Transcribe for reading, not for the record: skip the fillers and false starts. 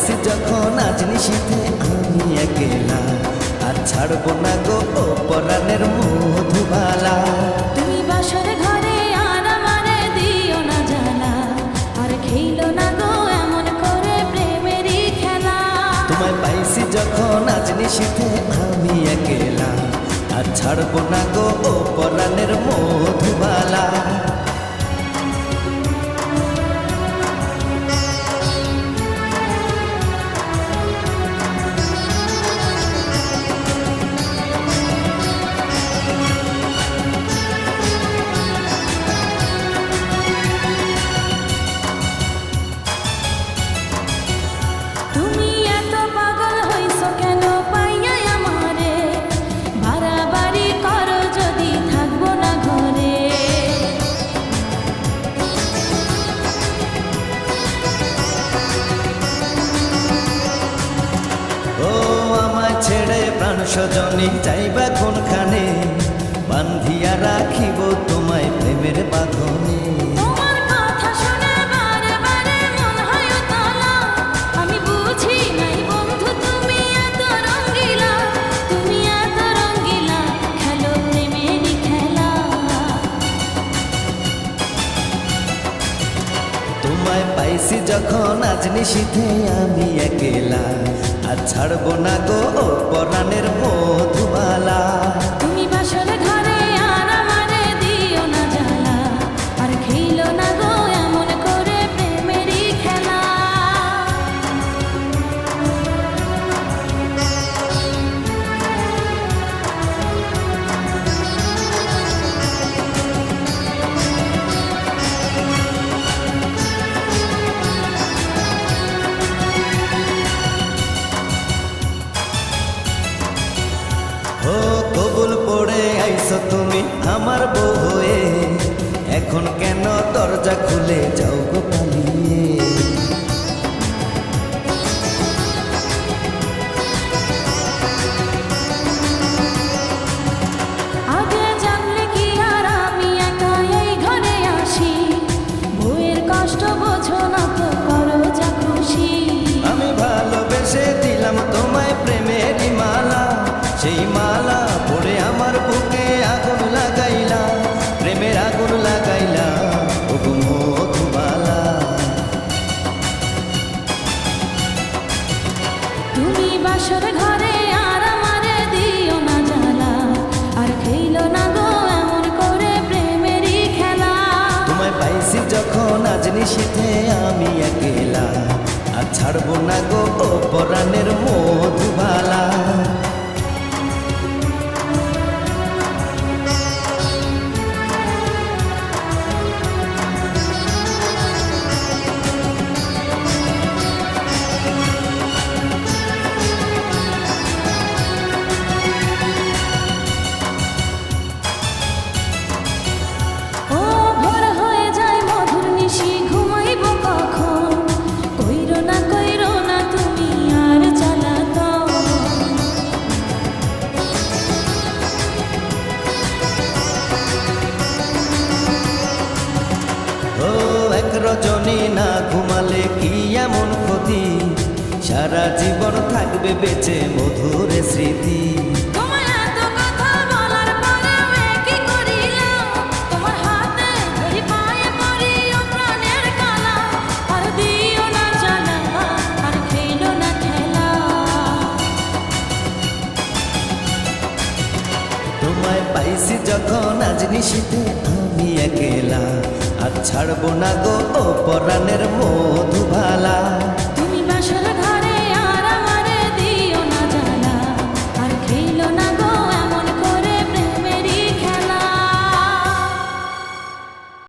পাইছি যখন আজ নিশীথে আমি একেলা, আর ছাড়বো না গো ও পরাণের মধুবালা। তুমি বাসর ঘরে আর আমারে দিও না জ্বালা, আর খেইলো না গো এমন করে প্রেমেরই খেলা। তোমায় পাইছি যখন আজ নিশীথে আমি একেলা, আর ছাড়বো না গো ও পরাণের মধুবালা। তুমি এত পাগল হইছো কেন পাইয়া আমারে, বাড়াবাড়ি করো যদি থাকবো না ঘরে। ও আমায় ছেড়ে প্রাণ স্বজনী যাইবা কোনখানে, বান্ধিয়া রাখিব তোমায় প্রেমের বাঁধনে। তোমার কথা শুনে বারে বারে মন হয় উতলা, আমি বুঝি নাই বন্ধু তুমি এত রঙ্গিলা, তুমি এত রঙ্গিলা, খেলো প্রেমেরই খেলা। তোমায় পাইছি যখন আজ নিশীথে আমি একেলা, আর ছাড়বো না গো ও পরাণের মধুবালা। তুমি বাসর ঘরে আর আমারে দিও না জ্বালা, আর খেইলো না গো এমন করে প্রেমেরই খেলা। ও কবুল পড়ে আইছো তুমি আমার বউ হয়ে, এখন কেন দরজা খুলে যাও গো পালিয়ে। আগে জানলে কি আর আমি একা এই ঘরে আসি, বউয়ের কষ্ট বোঝো না তো করো যা খুশি। আমি ভালোবেসে দিলাম তোমায় প্রেমেরই মালা, সেই মালা পড়ে আমার বুকে আগুন লাগাইলা, প্রেমের আগুন লাগাইলা ও গো মধুবালা। তুমি বাসর ঘরে আর আমারে দিও না জ্বালা, আর খেইলো না গো এমন করে প্রেমেরই খেলা। তোমায় পাইছি যখন আজ নিশীথে আমি একেলা, আর ছাড়বো না গো ও পরাণের মধুবালা। ও ভোর হয়ে যায় মধুর নিশি ঘুমাইব কখন, কইরো না তুমি আর জ্বালাতন। ও এক রজনী না ঘুমালে কি এমন ক্ষতি, সারা জীবন থাকবে বেঁচে মধুর স্মৃতি। তোমায় এত কথা বলার পরেও কি করিলাম, তোমার হাতে ধরি পায়ে পড়ি ও প্রাণের কালা, আর দিও না জ্বালা, আর খেইলো না খেলা। তোমায় পাইছি যখন আজ নিশীথে আমি একেলা, আর ছাড়বো না গো ও পরাণের মধুবালা। তুমি বাসর